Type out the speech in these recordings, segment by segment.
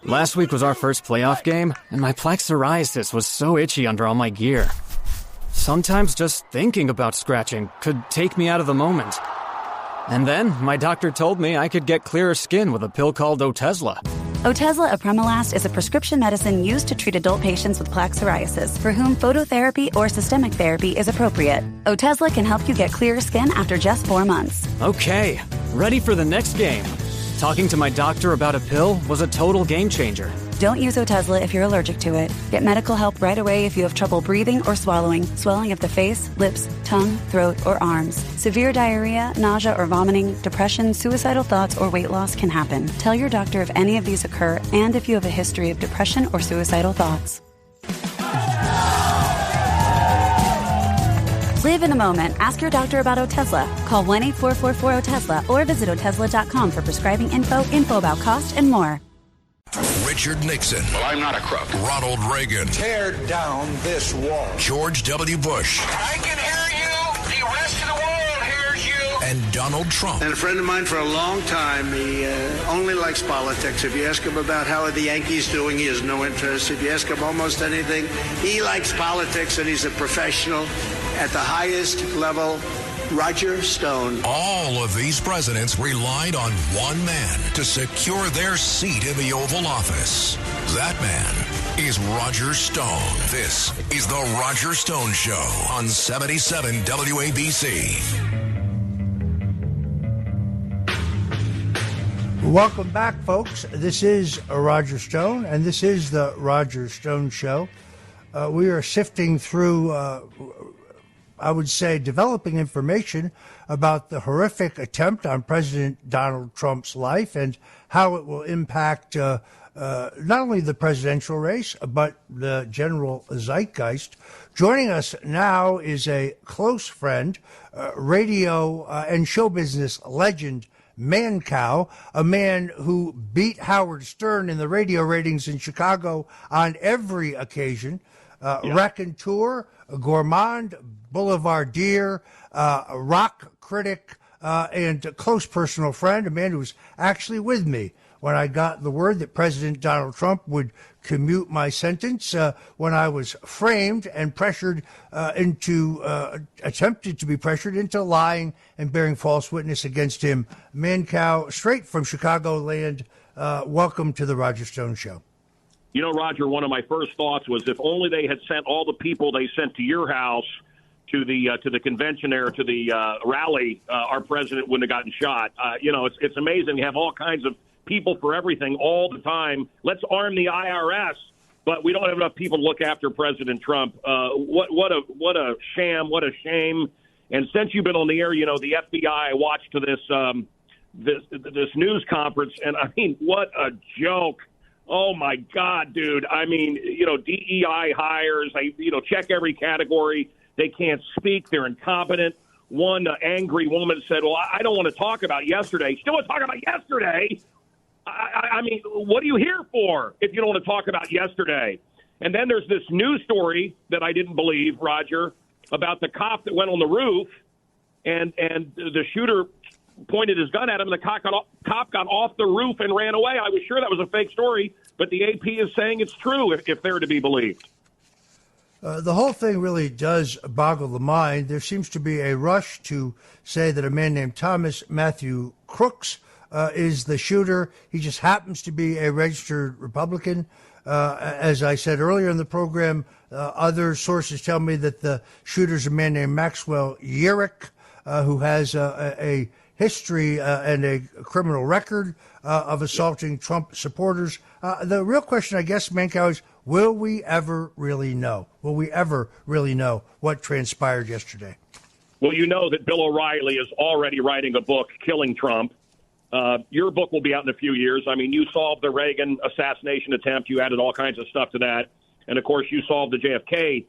Last week was our first playoff game, and my plaque psoriasis was so itchy under all my gear. Sometimes just thinking about scratching could take me out of the moment. And then my doctor told me I could get clearer skin with a pill called Otezla. Otezla apremilast is a prescription medicine used to treat adult patients with plaque psoriasis for whom phototherapy or systemic therapy is appropriate. Otezla can help you get clearer skin after just 4 months. Okay, ready for the next game. Talking to my doctor about a pill was a total game changer. Don't use Otezla if you're allergic to it. Get medical help right away if you have trouble breathing or swallowing, swelling of the face, lips, tongue, throat, or arms. Severe diarrhea, nausea or vomiting, depression, suicidal thoughts, or weight loss can happen. Tell your doctor if any of these occur and if you have a history of depression or suicidal thoughts. Live in the moment. Ask your doctor about Otezla. Call 1-844-4-OTEZLA or visit Otezla.com for prescribing info about cost, and more. Richard Nixon. Well, I'm not a crook. Ronald Reagan. Tear down this wall. George W. Bush. I can hear you. The rest of the world hears you. And Donald Trump. And a friend of mine for a long time, he only likes politics. If you ask him about how are the Yankees doing, he has no interest. If you ask him almost anything, he likes politics, and he's a professional at the highest level. Roger Stone. All of these presidents relied on one man to secure their seat in the Oval Office. That man is Roger Stone. This is the Roger Stone Show on 77 WABC. Welcome back, folks. This is Roger Stone, and this is the Roger Stone Show. We are sifting through I would say, developing information about the horrific attempt on President Donald Trump's life and how it will impact not only the presidential race, but the general zeitgeist. Joining us now is a close friend, radio and show business legend, Mancow, a man who beat Howard Stern in the radio ratings in Chicago on every occasion, raconteur, gourmand, boulevardier, rock critic, and a close personal friend, a man who was actually with me when I got the word that President Donald Trump would commute my sentence when I was framed and pressured attempted to be pressured into lying and bearing false witness against him. Mancow, straight from Chicagoland, welcome to the Roger Stone Show. You know, Roger, one of my first thoughts was if only they had sent all the people they sent to your house to the convention there, to the rally, our president wouldn't have gotten shot. It's amazing. You have all kinds of people for everything all the time. Let's arm the IRS, but we don't have enough people to look after President Trump. What a sham! What a shame! And since you've been on the air, you know the FBI watched this news conference, and I mean, what a joke! Oh, my God, dude. I mean, DEI hires, they, check every category. They can't speak. They're incompetent. One angry woman said, well, I don't want to talk about yesterday. She don't want to talk about yesterday. I mean, what are you here for if you don't want to talk about yesterday? And then there's this news story that I didn't believe, Roger, about the cop that went on the roof and the shooter pointed his gun at him, and the cop got off the roof and ran away. I was sure that was a fake story, but the AP is saying it's true if they're to be believed. The whole thing really does boggle the mind. There seems to be a rush to say that a man named Thomas Matthew Crooks is the shooter. He just happens to be a registered Republican. As I said earlier in the program, other sources tell me that the shooter's a man named Maxwell Erich, who has a history and a criminal record of assaulting Trump supporters. The real question, I guess, Mancow, is will we ever really know? Will we ever really know what transpired yesterday? Well, you know that Bill O'Reilly is already writing a book, Killing Trump. Your book will be out in a few years. I mean, you solved the Reagan assassination attempt. You added all kinds of stuff to that. And, of course, you solved the JFK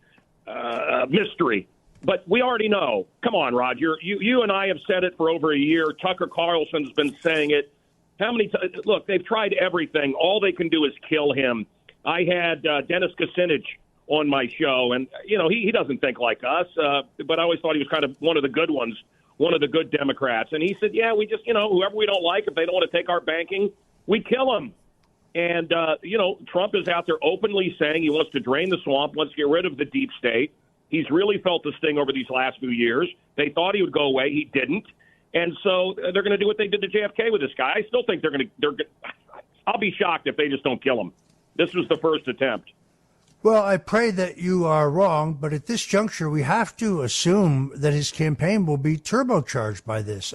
mystery. But we already know. Come on, Roger. You and I have said it for over a year. Tucker Carlson's been saying it. How many times? Look, they've tried everything. All they can do is kill him. I had Dennis Kucinich on my show, and, he doesn't think like us, but I always thought he was kind of one of the good ones, one of the good Democrats. And he said, yeah, we just, whoever we don't like, if they don't want to take our banking, we kill them. And, Trump is out there openly saying he wants to drain the swamp, wants to get rid of the deep state. He's really felt the sting over these last few years. They thought he would go away. He didn't. And so they're going to do what they did to JFK with this guy. I still think I'll be shocked if they just don't kill him. This was the first attempt. Well, I pray that you are wrong, but at this juncture, we have to assume that his campaign will be turbocharged by this.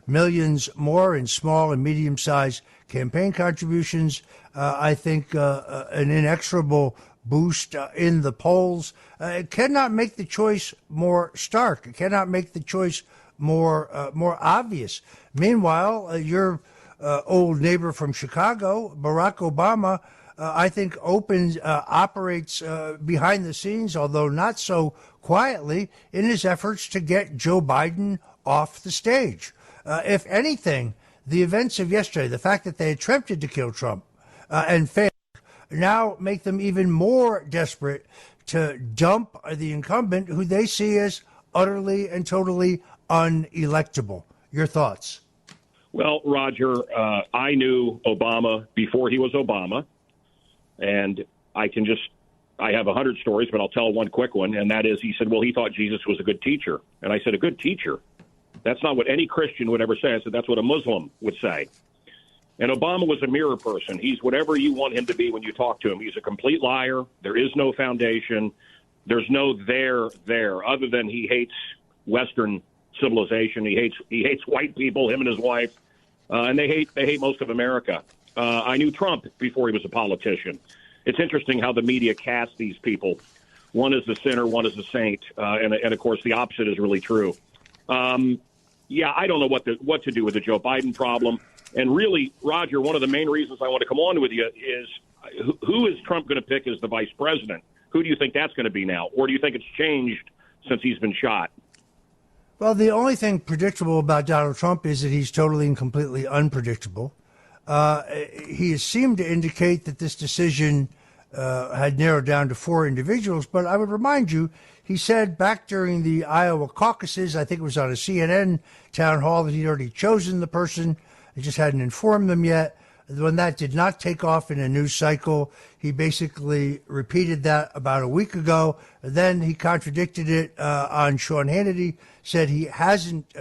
Millions more in small and medium-sized campaign contributions. I think an inexorable boost in the polls. It cannot make the choice more stark. It cannot make the choice more obvious. Meanwhile, your old neighbor from Chicago, Barack Obama, I think operates behind the scenes, although not so quietly, in his efforts to get Joe Biden off the stage. If anything, the events of yesterday, the fact that they attempted to kill Trump and failed, now make them even more desperate to dump the incumbent who they see as utterly and totally unelectable. Your thoughts? Well, Roger, I knew Obama before he was Obama. And I have 100 stories, but I'll tell one quick one. And that is, he said, well, he thought Jesus was a good teacher. And I said, a good teacher? That's not what any Christian would ever say. I said, that's what a Muslim would say. And Obama was a mirror person. He's whatever you want him to be when you talk to him. He's a complete liar. There is no foundation. There's no there, other than he hates Western civilization. He hates white people, him and his wife. And they hate most of America. I knew Trump before he was a politician. It's interesting how the media casts these people. One is the sinner, one is the saint, and of course the opposite is really true. I don't know what to do with the Joe Biden problem. And really, Roger, one of the main reasons I want to come on with you is who is Trump going to pick as the vice president? Who do you think that's going to be now? Or do you think it's changed since he's been shot? Well, the only thing predictable about Donald Trump is that he's totally and completely unpredictable. He seemed to indicate that this decision had narrowed down to 4 individuals, but I would remind you, he said back during the Iowa caucuses, I think it was on a CNN town hall, that he'd already chosen the person. He just hadn't informed them yet. When that did not take off in a news cycle, he basically repeated that about a week ago. Then he contradicted it on Sean Hannity, said he hasn't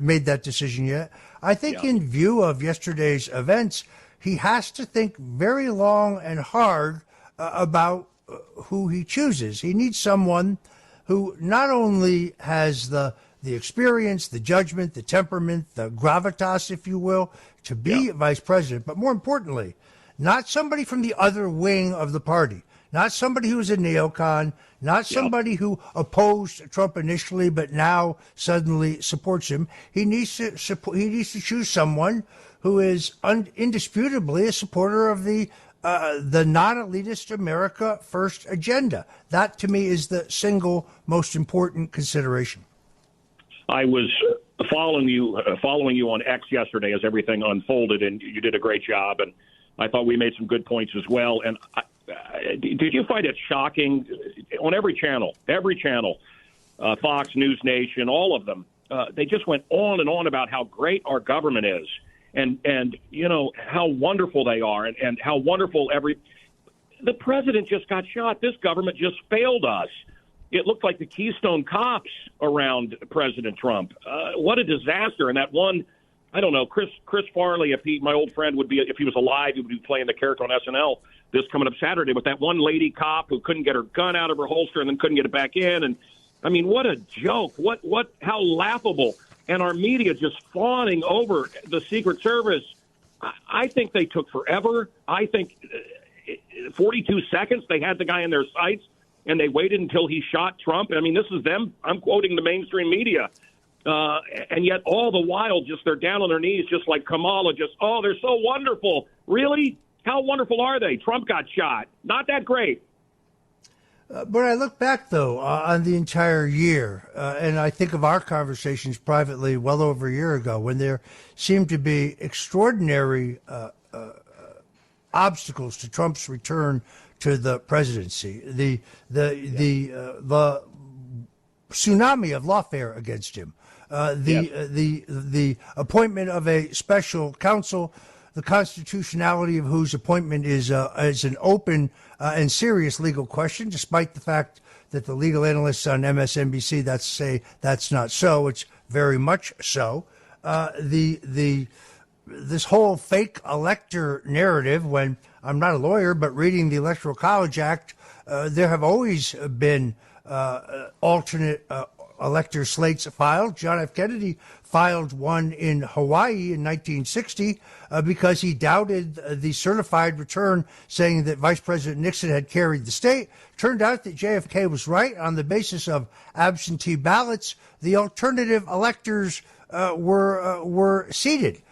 made that decision yet. I think in view of yesterday's events, he has to think very long and hard about who he chooses. He needs someone who not only has the experience, the judgment, the temperament, the gravitas, if you will, to be vice president, but more importantly, not somebody from the other wing of the party, not somebody who is a neocon, not somebody who opposed Trump initially but now suddenly supports him. He needs to choose someone who is indisputably a supporter of the non-elitist America First agenda. That, to me, is the single most important consideration. I was following you on X yesterday as everything unfolded, and you did a great job. And I thought we made some good points as well. And did you find it shocking on every channel, Fox, News Nation, all of them? They just went on and on about how great our government is, and you know how wonderful they are, and how wonderful the president just got shot. This government just failed us. It looked like the Keystone Cops around President Trump. What a disaster! And that one, I don't know, Chris Farley, my old friend, if he was alive, he would be playing the character on SNL this coming up Saturday. But that one lady cop who couldn't get her gun out of her holster and then couldn't get it back in, and I mean, what a joke! How laughable! And our media just fawning over the Secret Service. I think they took forever. I think 42 seconds they had the guy in their sights. And they waited until he shot Trump. I mean, this is them. I'm quoting the mainstream media. And yet all the while, just they're down on their knees, just like Kamala, they're so wonderful. Really? How wonderful are they? Trump got shot. Not that great. But I look back, though, on the entire year, and I think of our conversations privately well over a year ago when there seemed to be extraordinary obstacles to Trump's return to the presidency, the tsunami of lawfare against him, the appointment of a special counsel the constitutionality of whose appointment is an open and serious legal question, despite the fact that the legal analysts on MSNBC that say that's not so. It's very much so. This whole fake elector narrative, when I'm not a lawyer, but reading the Electoral College Act, there have always been alternate elector slates filed. John F. Kennedy filed one in Hawaii in 1960 because he doubted the certified return, saying that Vice President Nixon had carried the state. Turned out that JFK was right. On the basis of absentee ballots, the alternative electors were seated.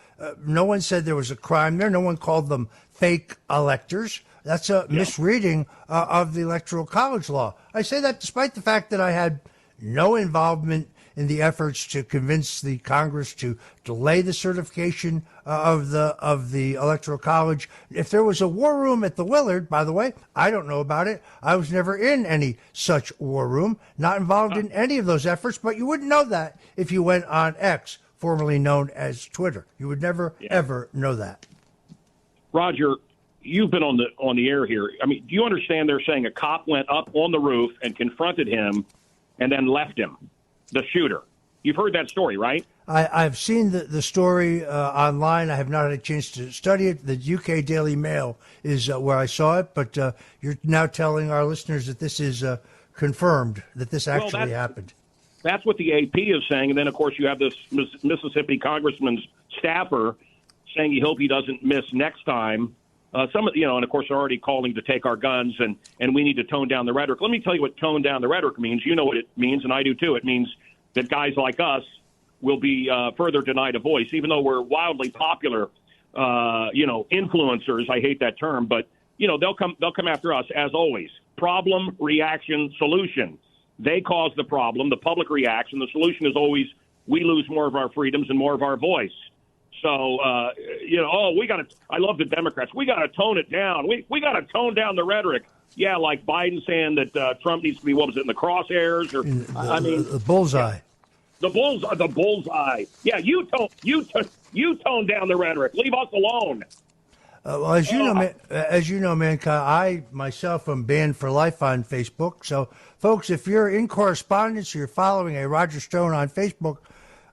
No one said there was a crime there. No one called them fake electors. That's a misreading of the Electoral College law. I say that despite the fact that I had no involvement in the efforts to convince the Congress to delay the certification of the Electoral College. If there was a war room at the Willard, by the way, I don't know about it. I was never in any such war room, not involved in any of those efforts, but you wouldn't know that if you went on X, formerly known as Twitter. You would never, ever know that. Roger, you've been on the air here. I mean, do you understand they're saying a cop went up on the roof and confronted him and then left him, the shooter? You've heard that story, right? I've seen the story online. I have not had a chance to study it. The UK Daily Mail is where I saw it, but you're now telling our listeners that this is confirmed, that this actually happened. That's what the AP is saying. And then, of course, you have this Mississippi congressman's staffer saying he hope he doesn't miss next time. And of course, they're already calling to take our guns, and we need to tone down the rhetoric. Let me tell you what tone down the rhetoric means. You know what it means, and I do too. It means that guys like us will be further denied a voice, even though we're wildly popular, influencers. I hate that term, but, they'll come after us, as always. Problem, reaction, solution. They cause the problem, the public reacts, and the solution is always we lose more of our freedoms and more of our voice. So, I love the Democrats. We got to tone it down. We got to tone down the rhetoric. Yeah, like Biden saying that Trump needs to be, in the crosshairs? The bullseye. The bullseye. Yeah, you tone down the rhetoric. Leave us alone. Well, as you know, Mancow, I myself am banned for life on Facebook. So, folks, if you're in correspondence or you're following a Roger Stone on Facebook,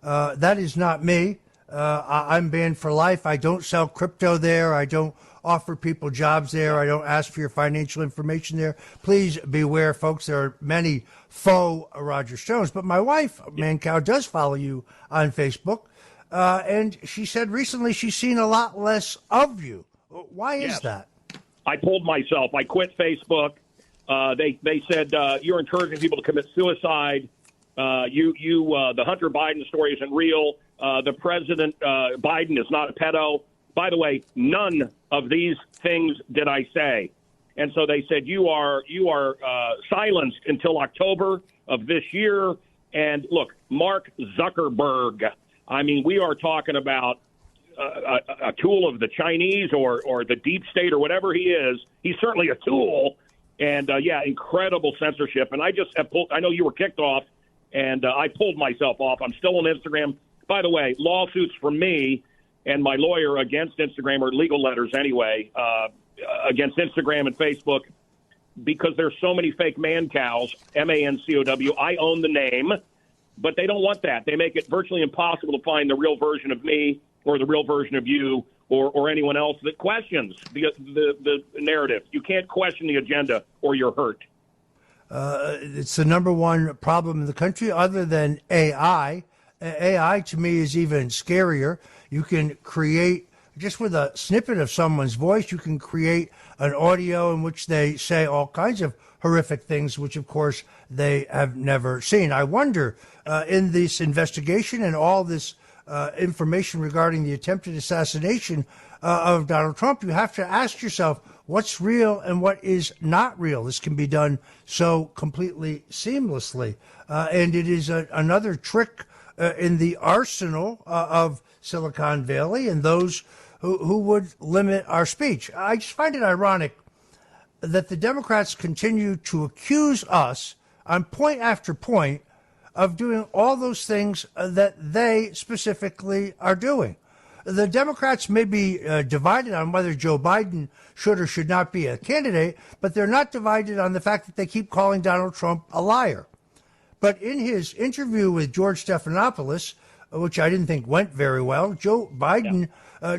that is not me. I'm banned for life. I don't sell crypto there. I don't offer people jobs there. I don't ask for your financial information there. Please beware, folks. There are many faux Roger Stones. But my wife, Mancow, does follow you on Facebook. And she said recently she's seen a lot less of you. Why is that? I pulled myself. I quit Facebook. They said you're encouraging people to commit suicide. The Hunter Biden story isn't real. The President Biden is not a pedo. By the way, none of these things did I say. And so they said you are silenced until October of this year. And look, Mark Zuckerberg. I mean, we are talking about a tool of the Chinese or the deep state or whatever he is. He's certainly a tool. And incredible censorship. And I know you were kicked off, and I pulled myself off. I'm still on Instagram. By the way, lawsuits from me and my lawyer against Instagram, or legal letters anyway, against Instagram and Facebook, because there's so many fake Mancows, Mancow. I own the name, but they don't want that. They make it virtually impossible to find the real version of me or the real version of you or anyone else that questions the narrative. You can't question the agenda or you're hurt. It's the number one problem in the country other than AI. AI, to me, is even scarier. You can create, just with a snippet of someone's voice, you can create an audio in which they say all kinds of horrific things, which, of course, they have never seen. I wonder, in this investigation and all this information regarding the attempted assassination of Donald Trump, you have to ask yourself what's real and what is not real. This can be done so completely seamlessly. And it is another trick in the arsenal of Silicon Valley and those who would limit our speech. I just find it ironic that the Democrats continue to accuse us on point after point of doing all those things that they specifically are doing. The Democrats may be divided on whether Joe Biden should or should not be a candidate, but they're not divided on the fact that they keep calling Donald Trump a liar. But in his interview with George Stephanopoulos, which I didn't think went very well, Joe Biden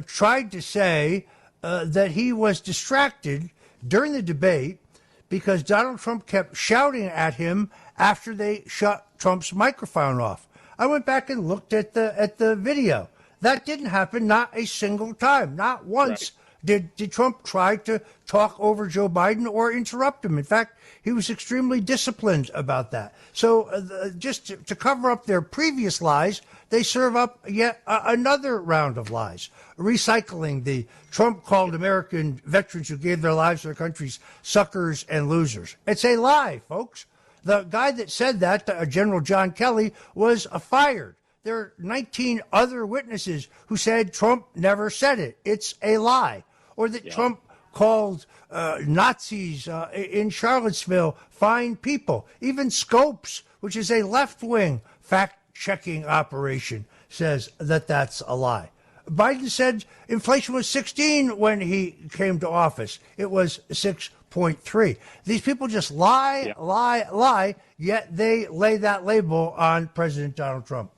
tried to say that he was distracted during the debate because Donald Trump kept shouting at him after they shut Trump's microphone off. I went back and looked at the video. That didn't happen not a single time. Not once did Trump try to talk over Joe Biden or interrupt him. In fact, he was extremely disciplined about that. So just to cover up their previous lies, they serve up yet another round of lies, recycling the Trump called American veterans who gave their lives to their countries suckers and losers. It's a lie, folks. The guy that said that, General John Kelly, was fired. There are 19 other witnesses who said Trump never said it. It's a lie. Or that Trump called Nazis in Charlottesville fine people. Even Scopes, which is a left-wing fact-checking operation, says that that's a lie. Biden said inflation was 16 when he came to office. It was 6.3. These people just lie, yet they lay that label on President Donald Trump.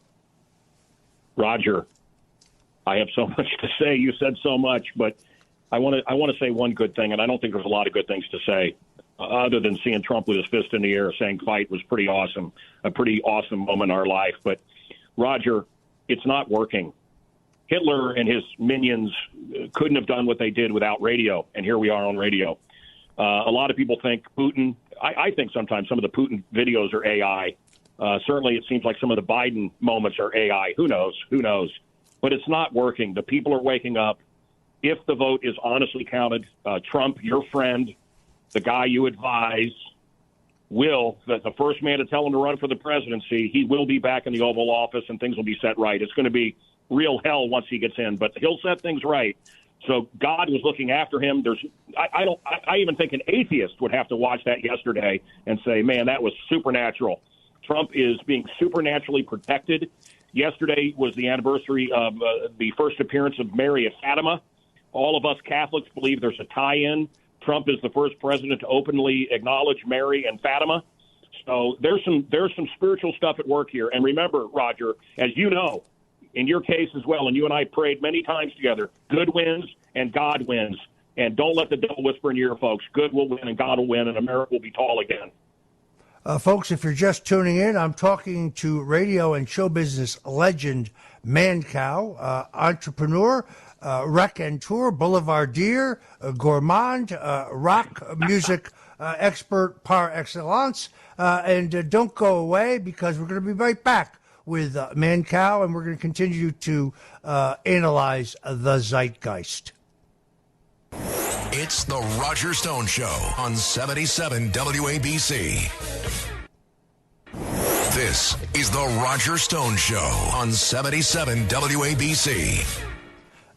Roger, I have so much to say. You said so much, but I want to say one good thing, and I don't think there's a lot of good things to say, other than seeing Trump with his fist in the air saying fight was pretty awesome, a pretty awesome moment in our life. But, Roger, it's not working. Hitler and his minions couldn't have done what they did without radio, and here we are on radio. A lot of people think Putin, I think sometimes some of the Putin videos are AI. Certainly it seems like some of the Biden moments are AI. Who knows? But it's not working. The people are waking up. If the vote is honestly counted, Trump, your friend, the guy you advise, the first man to tell him to run for the presidency, he will be back in the Oval Office and things will be set right. It's going to be real hell once he gets in, but he'll set things right. So God was looking after him. I even think an atheist would have to watch that yesterday and say, man, that was supernatural. Trump is being supernaturally protected. Yesterday was the anniversary of the first appearance of Mary at Fatima. All of us Catholics believe there's a tie-in. Trump is the first president to openly acknowledge Mary and Fatima. So there's some spiritual stuff at work here. And remember, Roger, as you know, in your case as well, and you and I prayed many times together, good wins and God wins. And don't let the devil whisper in your ear, folks. Good will win and God will win, and America will be tall again. Folks, if you're just tuning in, I'm talking to radio and show business legend Mancow, entrepreneur, raconteur, boulevardier, gourmand, rock music expert par excellence. And don't go away, because we're going to be right back with Mancow, and we're going to continue to analyze the zeitgeist. It's the Roger Stone Show on 77 WABC. This is the Roger Stone Show on 77 WABC.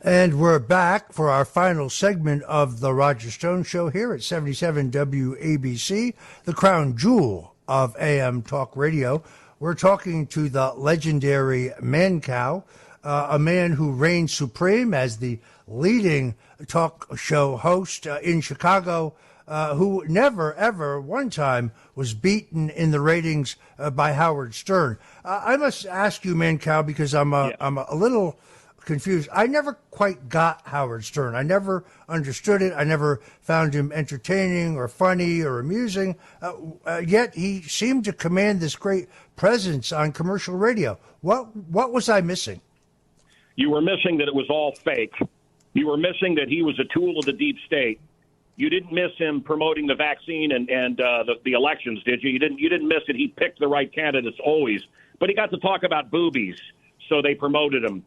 And we're back for our final segment of the Roger Stone Show here at 77 WABC, the crown jewel of AM talk radio. We're talking to the legendary Mancow, a man who reigns supreme as the leading talk show host in Chicago, who never, ever one time was beaten in the ratings by Howard Stern. I must ask you, Mancow, because I'm a little confused. I never quite got Howard Stern. I never understood it. I never found him entertaining or funny or amusing. Yet he seemed to command this great presence on commercial radio. What was I missing? You were missing that it was all fake. You were missing that he was a tool of the deep state. You didn't miss him promoting the vaccine and the elections, did you? You didn't miss it. He picked the right candidates always. But he got to talk about boobies, so they promoted him.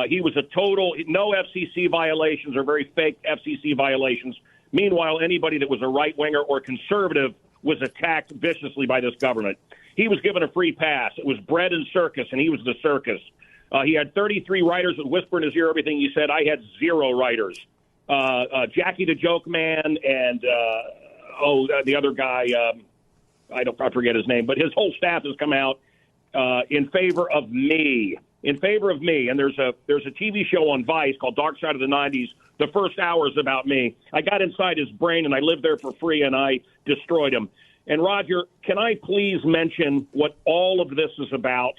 He was a total, no FCC violations or very fake FCC violations. Meanwhile, anybody that was a right-winger or conservative was attacked viciously by this government. He was given a free pass. It was bread and circus, and he was the circus. He had 33 writers that whispered in his ear everything he said. I had 0 writers. Jackie the Joke Man and, the other guy, I forget his name, but his whole staff has come out in favor of me. in favor of me, and there's a TV show on Vice called Dark Side of the 90s. The first hour is about me. I got inside his brain, and I lived there for free, and I destroyed him. And, Roger, can I please mention what all of this is about?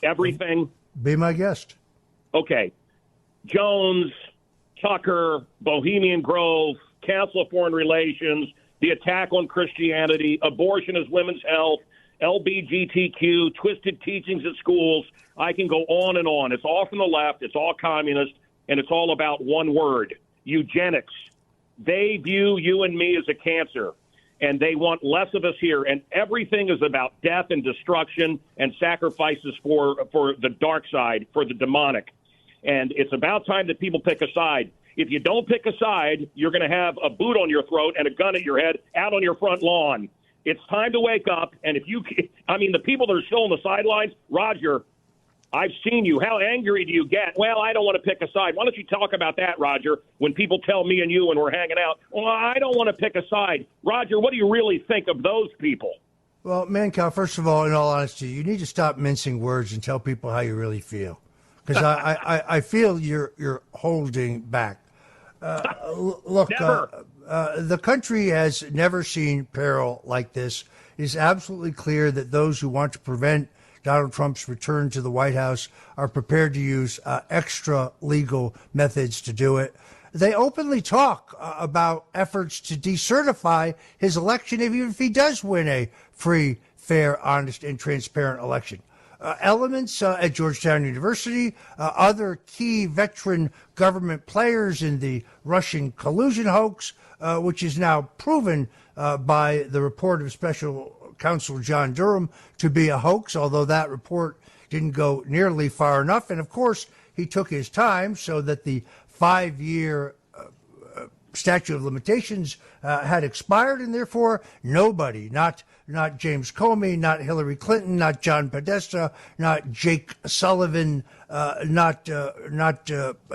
Everything? Be my guest. Okay. Jones, Tucker, Bohemian Grove, Council of Foreign Relations, the attack on Christianity, abortion as women's health, LBGTQ, twisted teachings at schools. I can go on and on. It's all from the left. It's all communist. And it's all about one word, eugenics. They view you and me as a cancer, and they want less of us here. And everything is about death and destruction and sacrifices for the dark side, for the demonic. And it's about time that people pick a side. If you don't pick a side, you're going to have a boot on your throat and a gun at your head out on your front lawn. It's time to wake up. And the people that are still on the sidelines, Roger, I've seen you. How angry do you get? Well, I don't want to pick a side. Why don't you talk about that, Roger, when people tell me and you when we're hanging out, well, I don't want to pick a side. Roger, what do you really think of those people? Well, Mancow, first of all, in all honesty, you need to stop mincing words and tell people how you really feel. Because I feel you're holding back. Look, the country has never seen peril like this. It is absolutely clear that those who want to prevent Donald Trump's return to the White House are prepared to use extra legal methods to do it. They openly talk about efforts to decertify his election, even if he does win a free, fair, honest, and transparent election. Elements at Georgetown University, other key veteran government players in the Russian collusion hoax, which is now proven by the report of Special Counsel John Durham to be a hoax, although that report didn't go nearly far enough. And, of course, he took his time so that the 5-year statute of limitations had expired, and therefore nobody, not James Comey, not Hillary Clinton, not John Podesta, not Jake Sullivan, not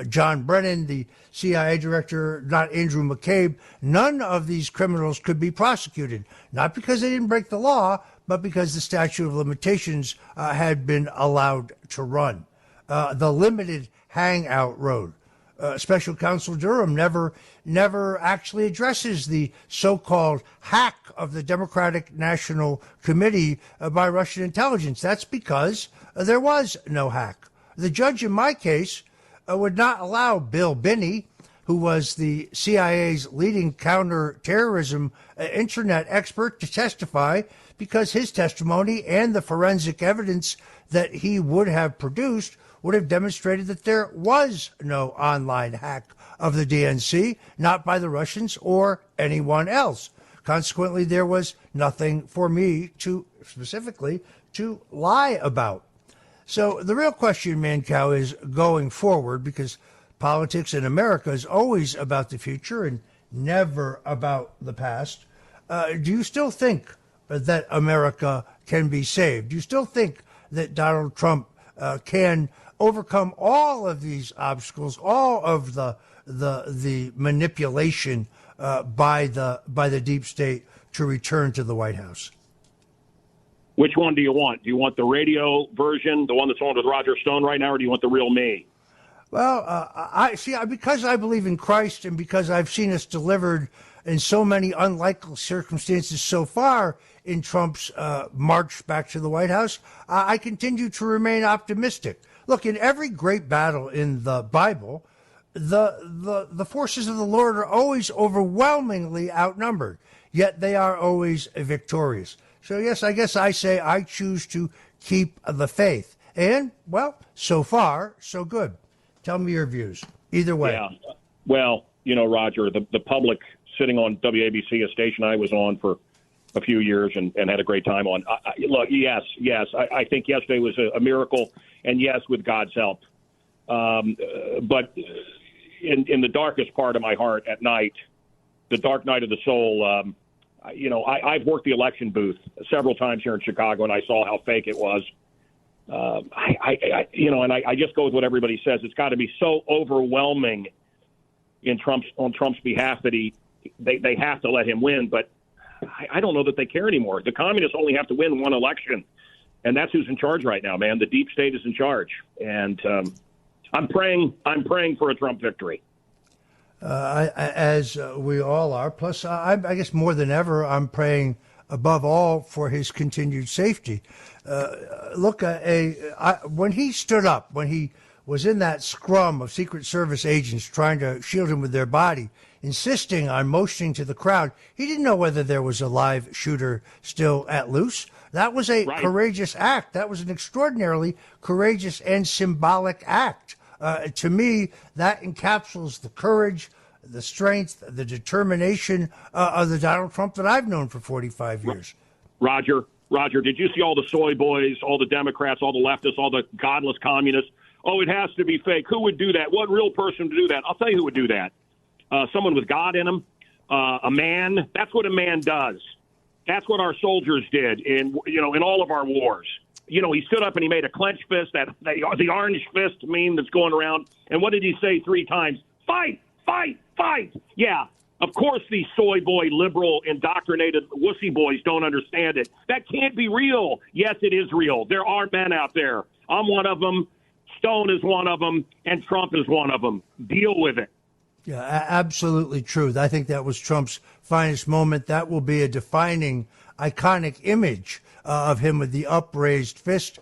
John Brennan, the CIA director, not Andrew McCabe. None of these criminals could be prosecuted, not because they didn't break the law, but because the statute of limitations had been allowed to run. The limited hangout road. Special Counsel Durham never actually addresses the so-called hack of the Democratic National Committee by Russian intelligence. That's because there was no hack. The judge in my case would not allow Bill Binney, who was the CIA's leading counterterrorism internet expert, to testify because his testimony and the forensic evidence that he would have produced would have demonstrated that there was no online hack of the DNC, not by the Russians or anyone else. Consequently, there was nothing for me specifically to lie about. So the real question, Mancow, is going forward, because politics in America is always about the future and never about the past. Do you still think that America can be saved? Do you still think that Donald Trump can overcome all of these obstacles, all of the manipulation by the deep state to return to the White House? Which one do you want? Do you want the radio version, the one that's on with Roger Stone right now, or do you want the real me? Well, because I believe in Christ and because I've seen us delivered in so many unlikely circumstances so far in Trump's march back to the White House, I continue to remain optimistic. Look, in every great battle in the Bible, the forces of the Lord are always overwhelmingly outnumbered, yet they are always victorious. So, yes, I guess I say I choose to keep the faith. And, well, so far, so good. Tell me your views. Either way. Yeah. Well, Roger, the public sitting on WABC, a station I was on for a few years and had a great time on. Look, yes. I think yesterday was a miracle, and yes, with God's help. But in the darkest part of my heart at night, the dark night of the soul, I've worked the election booth several times here in Chicago, and I saw how fake it was. And I just go with what everybody says. It's got to be so overwhelming on Trump's behalf that they have to let him win. But I don't know that they care anymore. The communists only have to win one election, And that's who's in charge right now, man. The deep state is in charge. And I'm praying for a Trump victory. As we all are. Plus, I guess more than ever, I'm praying above all for his continued safety. Look, when he stood up, when he was in that scrum of Secret Service agents trying to shield him with their body, insisting on motioning to the crowd, he didn't know whether there was a live shooter still at loose. That was a courageous act. That was an extraordinarily courageous and symbolic act. To me, that encapsulates the courage, the strength, the determination of the Donald Trump that I've known for 45 years. Roger, did you see all the soy boys, all the Democrats, all the leftists, all the godless communists? Oh, it has to be fake. Who would do that? What real person would do that? I'll tell you who would do that. Someone with God in him, a man. That's what a man does. That's what our soldiers did in all of our wars. He stood up and he made a clenched fist, the orange fist meme that's going around. And what did he say 3 times? Fight, fight, fight. Yeah, of course these soy boy, liberal, indoctrinated wussy boys don't understand it. That can't be real. Yes, it is real. There are men out there. I'm one of them. Stone is one of them. And Trump is one of them. Deal with it. Yeah, absolutely true. I think that was Trump's finest moment. That will be a defining, iconic image of him with the upraised fist,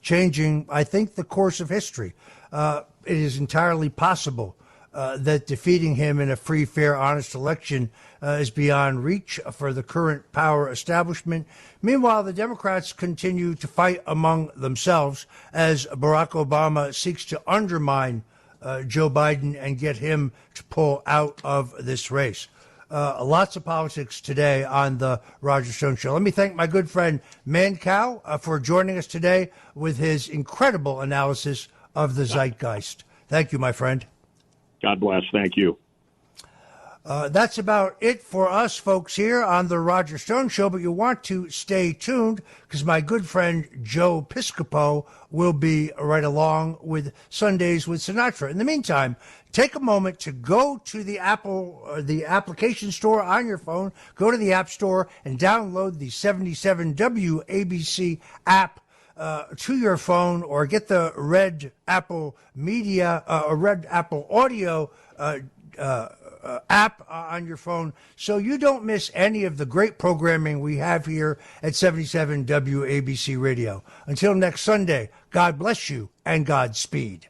changing, I think, the course of history. It is entirely possible that defeating him in a free, fair, honest election is beyond reach for the current power establishment. Meanwhile, the Democrats continue to fight among themselves as Barack Obama seeks to undermine Joe Biden and get him to pull out of this race. Lots of politics today on the Roger Stone Show. Let me thank my good friend Mancow for joining us today with his incredible analysis of the zeitgeist. Thank you, my friend. God bless. Thank you. That's about it for us folks here on the Roger Stone Show, but you want to stay tuned because my good friend Joe Piscopo will be right along with Sundays with Sinatra. In the meantime, take a moment to go to the application store on your phone, go to the App Store and download the 77 WABC app to your phone, or get the Red Apple Media, Red Apple Audio app on your phone so you don't miss any of the great programming we have here at 77 WABC Radio. Until next Sunday, God bless you and Godspeed.